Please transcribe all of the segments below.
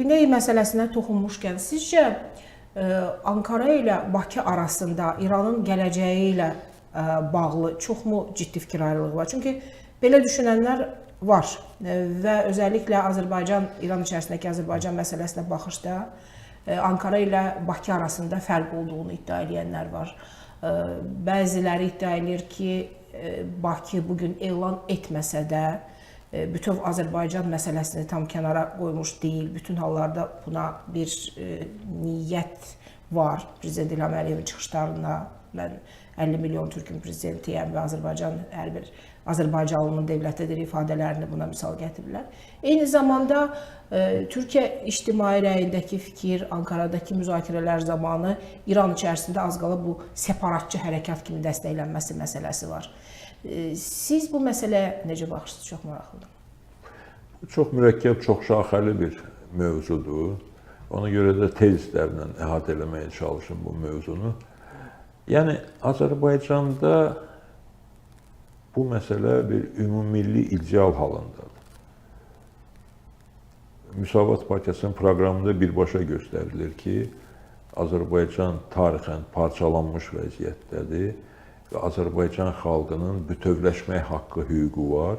Güney məsələsinə toxunmuşkən, sizcə Ankara ilə Bakı arasında İranın gələcəyi ilə bağlı çoxmu ciddi fikir ayrılığı var? Çünki belə düşünənlər var və özəlliklə Azərbaycan, İran içərisindəki Azərbaycan məsələsinə baxışda Ankara ilə Bakı arasında fərq olduğunu iddia edənlər var. Bəziləri iddia edir ki, Bakı bugün elan etməsə də bütöv Azərbaycan məsələsini tam kənara qoymuş deyil. Bütün hallarda buna bir niyyət var. Prezident İlham Əliyevin çıxışlarına mən 50 milyon Türkün prezidentiyəm və Azərbaycan hər bir Azərbaycanlının dövlətlidir ifadələrini buna misal gətirirlər. Eyni zamanda Türkiyə ictimai rəyindəki fikir, Ankaradakı müzakirələr zamanı İran içərisində az qala bu separatçı hərəkat kimi dəstəklənməsi məsələsi var. Siz bu məsələyə necə baxırsınız? Çox maraqlıdır. Çox mürəkkəb, çox şaxəli bir mövzudur. Ona görə də tezlərlə əhatə eləməyə çalışın bu mövzunu. Yəni, Azərbaycanda bu məsələ bir ümumilli ideal halındadır. Müsavat Partiyasının proqramında birbaşa göstərilir ki, Azərbaycan tarixən parçalanmış vəziyyətdədir və Azərbaycan xalqının bütövləşmək haqqı, hüququ var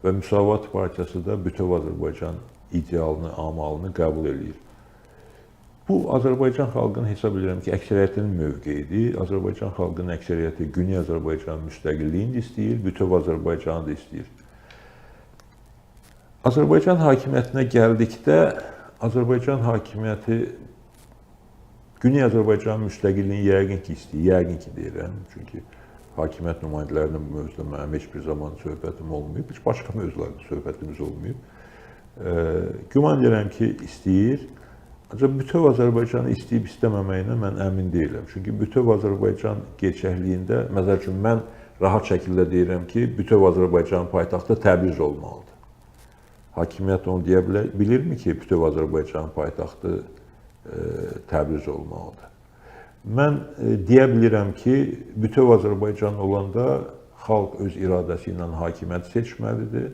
və Müsavat Partiyası da bütöv Azərbaycan idealını, amalını qəbul edir. Bu, Azərbaycan xalqının hesab edirəm ki, əksəriyyətinin mövqeyidir. Azərbaycan xalqının əksəriyyəti Güney Azərbaycan müstəqilliyini də istəyir, bütöv Azərbaycanı da istəyir. Azərbaycan hakimiyyətinə gəldikdə, Azərbaycan hakimiyyəti Güney Azərbaycan müstəqilliyini yəqin ki istəyir, yəqin ki deyirəm. Çünki hakimiyyət nümayəndələrinin bu mövzuda mənim heç bir zaman söhbətim olmayıb, heç başqa mövzularda söhbətimiz olmayıb. Güman edirəm ki istəyir. Ancaq bütöv Azərbaycanı istəyib istəməməyinə mən əmin deyiləm. Çünki bütöv Azərbaycan gerçəkliyində, məsəl üçün, mən rahat şəkildə deyirəm ki, bütöv Azərbaycan paytaxtı Təbriz olmalıdır. Hakimiyyət onu deyə bilirmi ki, bütöv Azərbaycan paytaxtı Təbriz olmalıdır? Mən deyə bilirəm ki, bütöv Azərbaycan olanda xalq öz iradəsi ilə hakimiyyət seçməlidir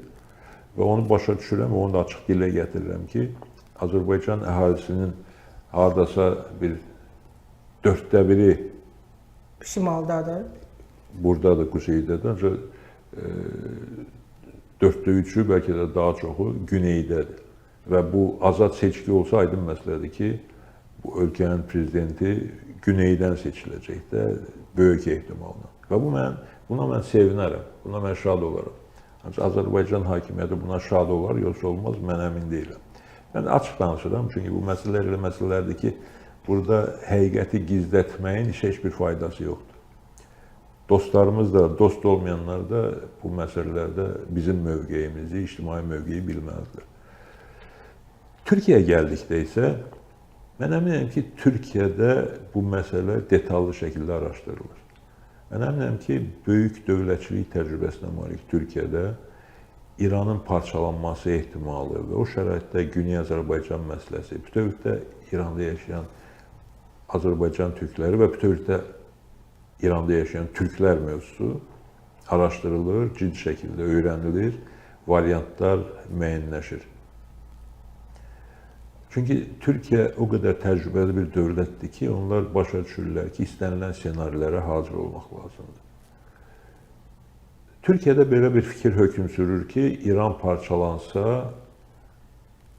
və onu başa düşürəm və onu da açıq dilə gətirirəm ki, Azərbaycan əhalisinin hardasa bir 1/4 şimaldadır. Buradadır, quzeydədir. Ancaq 3/4 bəlkə də daha çoxu güneydədir. Və bu azad seçki olsa aydın məsələdir ki, bu ölkənin prezidenti güneydən seçiləcək də böyük ehtimalla. Və buna mən sevinərəm, buna mən şad olaram. Ancaq Azərbaycan hakimiyyəti buna şad olar, yoxsa olmaz, mən əmin deyiləm. Mən açıq danışıram, çünki bu məsələlər elə məsələlərdir ki, burada həqiqəti gizlətməyin heç bir faydası yoxdur. Dostlarımız da, dost olmayanlar da bu məsələlərdə bizim mövqeyimizi, ictimai mövqeyi bilməzdir. Türkiyəyə gəldikdə isə, mən əminəm ki, Türkiyədə bu məsələ detallı şəkildə araşdırılır. Mən əminəm ki, böyük dövlətçilik təcrübəsinə malik Türkiyədə İranın parçalanması ehtimalı və o şəraitdə Güney Azərbaycan məsələsi, bütövlükdə İranda yaşayan Azərbaycan türkləri və bütövlükdə İranda yaşayan türklər mövzusu araşdırılır, ciddi şəkildə öyrənilir, variantlar müəyyənləşir. Çünki Türkiyə o qədər təcrübəli bir dövlətdir ki, onlar başa düşürlər ki, istənilən senarilərə hazır olmaq lazımdır. Türkiyədə belə bir fikir hökm sürür ki, İran parçalansa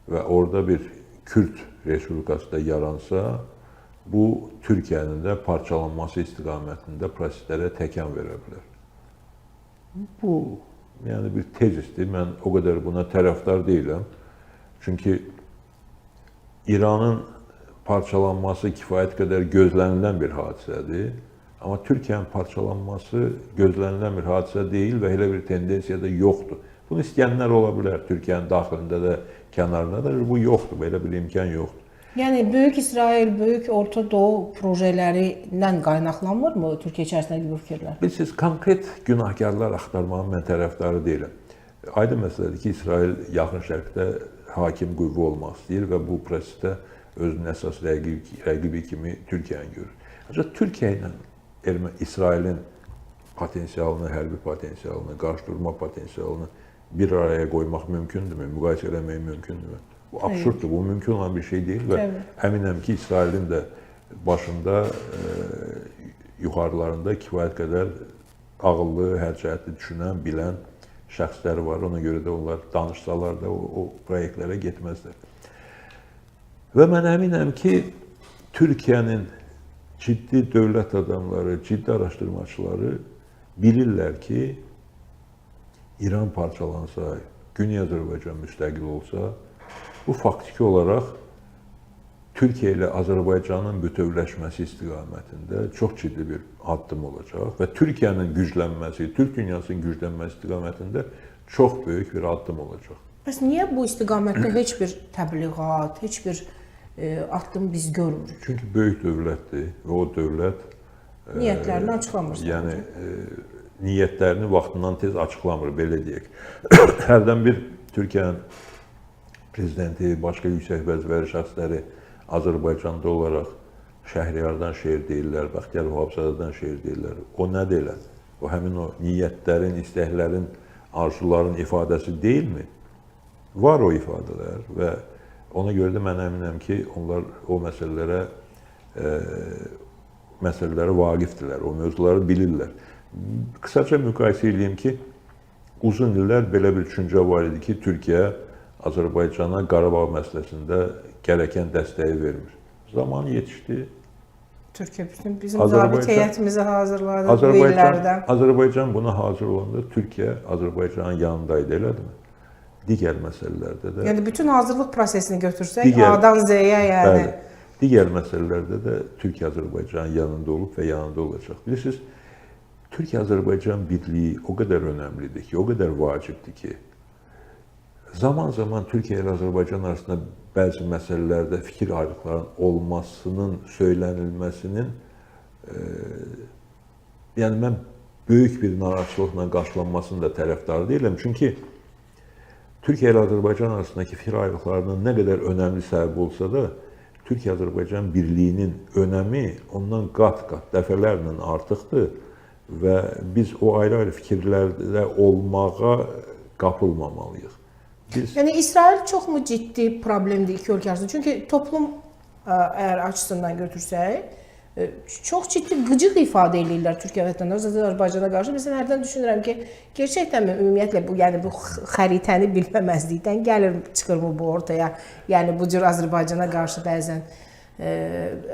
və orada bir Kürd Respublikası da yaransa, bu Türkiyənin də parçalanması istiqamətində proseslərə təkan verə bilər. Bu, yəni bir tezisdir. Mən o qədər buna tərəfdar deyiləm. Çünki İranın parçalanması kifayət qədər gözlənilən bir hadisədir. Amma Türkiyənin parçalanması gözlənilən bir hadisə deyil və elə bir tendensiya da yoxdur. Bunu istəyənlər ola bilər, Türkiyənin daxilində də, kənarında da, bu yoxdur, belə bir imkan yoxdur. Yəni, Böyük İsrail, Böyük Orta Doğu projələrindən qaynaqlanmırmı Türkiyə içərisindəki bu fikirlər? Bilirsiniz, konkret günahkarlar axtarmağın mən tərəfdarı deyiləm. Aydın məsələdir ki, İsrail yaxın şərqdə hakim qüvvə olmaq istəyir və bu prosesdə özünün əsas rəqibi kimi Türkiyəni görür. Ancaq Türkiyə ilə İsrailin potensialını, hərbi potensialını, qarşıdurma potensialını bir araya qoymaq mümkündürmü? Müqayisə eləmək mümkündürmü? Bu absurddur, bu mümkün olan bir şey deyil və əminəm ki, İsrailin də başında, yuxarılarında kifayət qədər ağıllı, hər cəhətli düşünən, bilən şəxslər var. Ona görə də onlar danışsalar da o proyektlərə getməzlər. Və mən əminəm ki, Türkiyənin ciddi dövlət adamları, ciddi araşdırmaçıları bilirlər ki, İran parçalansa, Güney Azərbaycan müstəqil olsa, bu faktiki olaraq Türkiyə ilə Azərbaycanın bütövləşməsi istiqamətində çox ciddi bir addım olacaq və Türkiyənin güclənməsi, Türk dünyasının güclənməsi istiqamətində çox böyük bir addım olacaq. Bəs niyə bu istiqamətdə heç bir təbliğat, heç bir addım biz görmürük? Çünki böyük dövlətdir və o dövlət niyyətlərini açıqlamır. Yəni niyyətlərini vaxtından tez açıqlamır, belə deyək. Hərdən bir Türkiyənin prezidenti, başqa yüksək vəzifəli şəxsləri Azərbaycanda olaraq Şəhriyardan şeir deyirlər, Bəxtiyar Vahabzadədən şeir deyirlər. O nədir elə? O həmin o niyyətlərin, istəklərin, arzuların ifadəsi deyilmi? Var o ifadələr və ona görə də mən əminəm ki, onlar o məsələlərə vaqifdirlər, o mövzuları bilirlər. Qısaca müqayisə edeyim ki, uzun illər belə bir düşüncə var idi ki, Türkiyə Azərbaycana Qarabağ məsələsində gərəkən dəstəyi vermir. Zamanı yetişdi. Türkiyə bütün bizim zabit heyətimizi hazırladı bu illərdə. Azərbaycan buna hazır olanda Türkiyə Azərbaycanın yanındaydı, elədirmi? Digər məsələlərdə də... Yəni bütün hazırlıq prosesini götürsək, A-dan Z-yə yəni... Bəli, digər məsələlərdə də Türkiyə Azərbaycanın yanında olub və yanında olacaq. Bilirsiniz, Türkiyə-Azərbaycan birliyi o qədər önəmlidir ki, o qədər vacibdir ki, zaman-zaman Türkiyə ilə Azərbaycan arasında bəzi məsələlərdə fikir ayrılıqlarının olmasının, söylənilməsinin yəni mən böyük bir narahatçılıqla qarşılanmasının da tərəfdarı deyiləm. Çünki Türkiyə ilə Azərbaycan arasındakı fikir ayrılıqlarının nə qədər önəmli səbəb olsa da, Türkiyə-Azərbaycan birliyinin önəmi ondan qat-qat, dəfələrlə artıqdır və biz o ayrı-ayrı fikirlərdə olmağa qapılmamalıyıq. Yəni İsrail çoxmu ciddi problemdir iki ölkə arasında? Çünki toplum əgər açısından götürsək, çox ciddi qıcıq ifadə edirlər Türkiyə vətəndaşları Azərbaycana qarşı. Məsələn, hərdən düşünürəm ki, gerçəkdənmi ümumiyyətlə bu, yəni bu xəritəni bilməməzlikdən gəlir, çıxırmı bu ortaya? Yəni bu cür Azərbaycana qarşı bəzən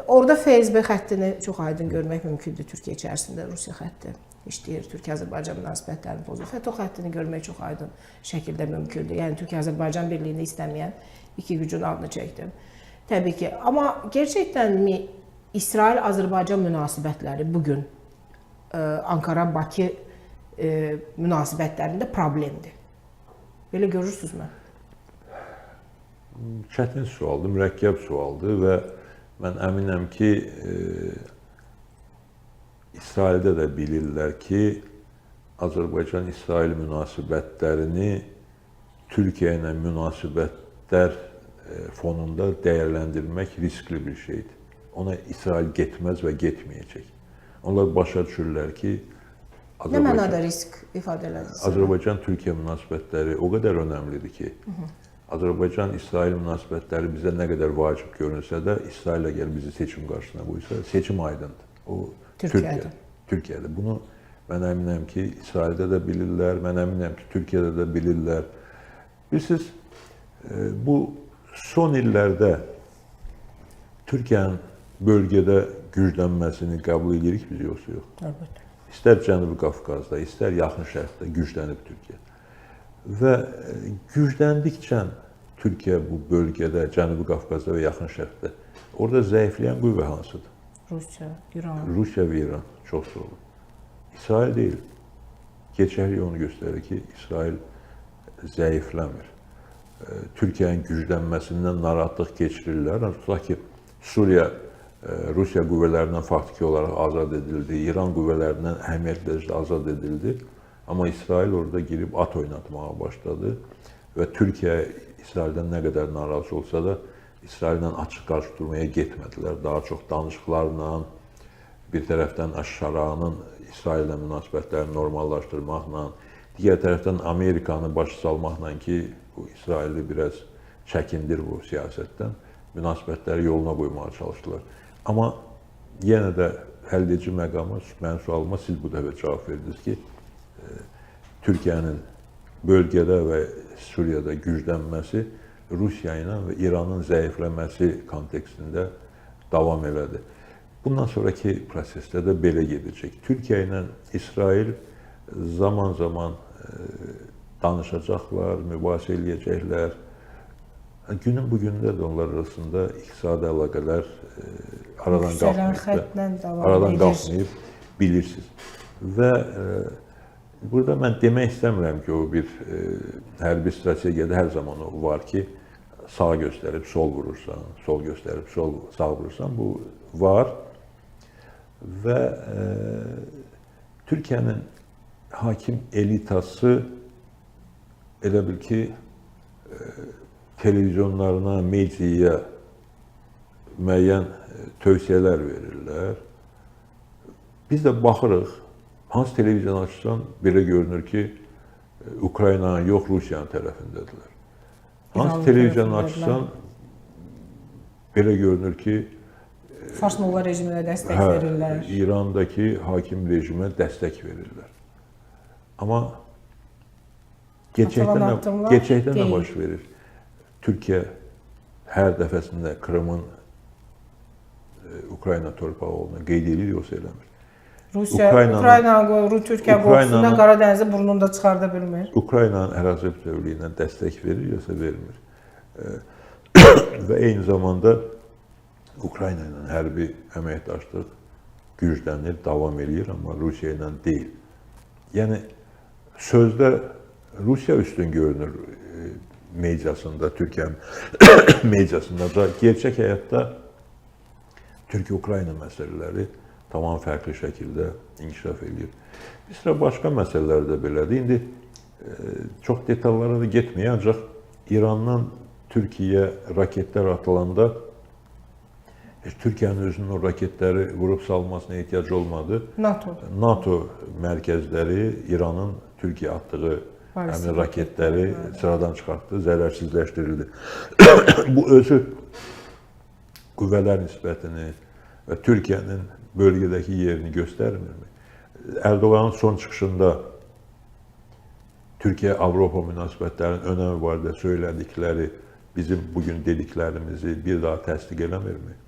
orada FSB xəttini çox aydın görmək mümkündür. Türkiyə içərisində Rusiya xətti işləyir, Türkiyə-Azərbaycan münasibətlərini pozur. FETÖ xəttini görmək çox aydın şəkildə mümkündür. Yəni Türkiyə-Azərbaycan birliyini istəməyən iki gücün adını çəkdim. Təbii ki, amma gerçəkdənmi İsrail-Azərbaycan münasibətləri bugün Ankara-Bakı münasibətlərində problemdir? Belə görürsünüzmü? Çətin sualdır, mürəkkəb sualdır və mən əminəm ki, İsraildə də bilirlər ki, Azərbaycan-İsrail münasibətlərini Türkiyə ilə münasibətlər fonunda dəyərləndirmək riskli bir şeydir. Ona İsrail getməz və getməyəcək. Onlar başa düşürlər ki, nə mənada risk ifadə edərsiniz? Azərbaycan-Türkiyə münasibətləri o qədər önəmlidir ki, Azərbaycan-İsrail münasibətləri bizə nə qədər vacib görünsə də, İsrail əgər bizi seçim qarşısına qoysa, seçim aydındır. O Türkiyədə. Bunu mən əminəm ki, İsraildə də bilirlər, mən əminəm ki, Türkiyədə də bilirlər. Bilirsiniz, bu son illərdə Türkiyənin bölgədə güclənməsini qəbul edirik biz, yoxsa yox? Əlbəttə. İstər Cənubi Qafqazda, istər Yaxın Şərqdə güclənib Türkiyə. Və gücləndikcə Türkiyə bu bölgədə, Cənubi Qafqazda və Yaxın Şərqdə, orada zəifləyən qüvvə hansıdır? Rusiya, İran. Rusiya və İran, çox sağ olun. İsrail deyil. Keçərlik onu göstərir ki, İsrail zəifləmir. Türkiyənin güclənməsindən narahatlıq keçirirlər. Tutaq ki, Suriya Rusiya qüvvələrindən faktiki olaraq azad edildi, İran qüvvələrindən əhəmiyyətli dərəcədə azad edildi. Amma İsrail orada girib at oynatmağa başladı və Türkiyə İsraildən nə qədər narazı olsa da İsraillə açıq qarşı durmaya getmədilər. Daha çox danışıqlarla, bir tərəfdən Əş-Şaranın İsraillə münasibətlərini normallaşdırmaqla, digər tərəfdən Amerikanı başa salmaqla ki, bu İsraili biraz çəkindir bu siyasətdən. Münasibətləri yoluna qoymağa çalışdılar. Amma yenə də həlledici məqamı, mənim sualıma siz bu dəfə cavab verdiniz ki, Türkiyənin bölgədə və Suriyada güclənməsi Rusiya ilə və İranın zəifləməsi kontekstində davam elədi. Bundan sonraki prosesdə də belə gedəcək. Türkiyə ilə İsrail zaman-zaman danışacaqlar, mübahisə eləyəcəklər. Günün bugündə də onlar arasında iqtisadi əlaqələr aradan qalxmayıb, bilirsiniz. Və burada mən demək istəmirəm ki, o bir hərbi strategiyada hər zaman o var ki, sağ göstərib sol vurursan, sol göstərib sağ vurursan, bu var. Və Türkiyənin hakim elitası elə bil ki, televizyonlarına, mediaya müəyyən tövsiyələr verirlər. Biz də baxırıq, hansı televizyon açsan belə görünür ki, Ukraynanın yox, Rusiyanın tərəfindədirlər. Hansı televizyon açsan belə görünür ki, Fars Molla rejiminə dəstək verirlər. İrandakı hakim rejimə dəstək verirlər. Amma gerçəkdən nə baş verir? Türkiyə hər dəfəsində Krımın Ukrayna torpağı olduğunu qeyd edir, yoxsa eləmir. Türkiyə qorxusundan Qara dənizi burnunda çıxarda bilmir. Ukraynanın ərazi bütövlüyünə dəstək verir, yoxsa vermir. Və eyni zamanda Ukrayna ilə hərbi əməkdaşlıq güclənir, davam edir, amma Rusiya ilə deyil. Yəni, sözdə Rusiya üstün görünür mediasında, Türkiyə mediasında da, gerçək həyatda Türkiyə-Ukrayna məsələləri tamam fərqli şəkildə inkişaf edir. Bir sıra başqa məsələlər də belədir. İndi çox detallara da getməyək, ancaq İrandan Türkiyəyə raketlər atılanda Türkiyənin özünün o raketləri vurub salmasına ehtiyac olmadı. NATO mərkəzləri İranın Türkiyə atdığı həmin raketləri sıradan çıxartdı, zərərsizləşdirildi. Bu özü qüvvələr nisbətini və Türkiyənin bölgədəki yerini göstərmirmi? Ərdoğanın son çıxışında Türkiyə-Avropa münasibətlərinin önəmi barədə söylədikləri bizim bugün dediklərimizi bir daha təsdiq eləmirmi?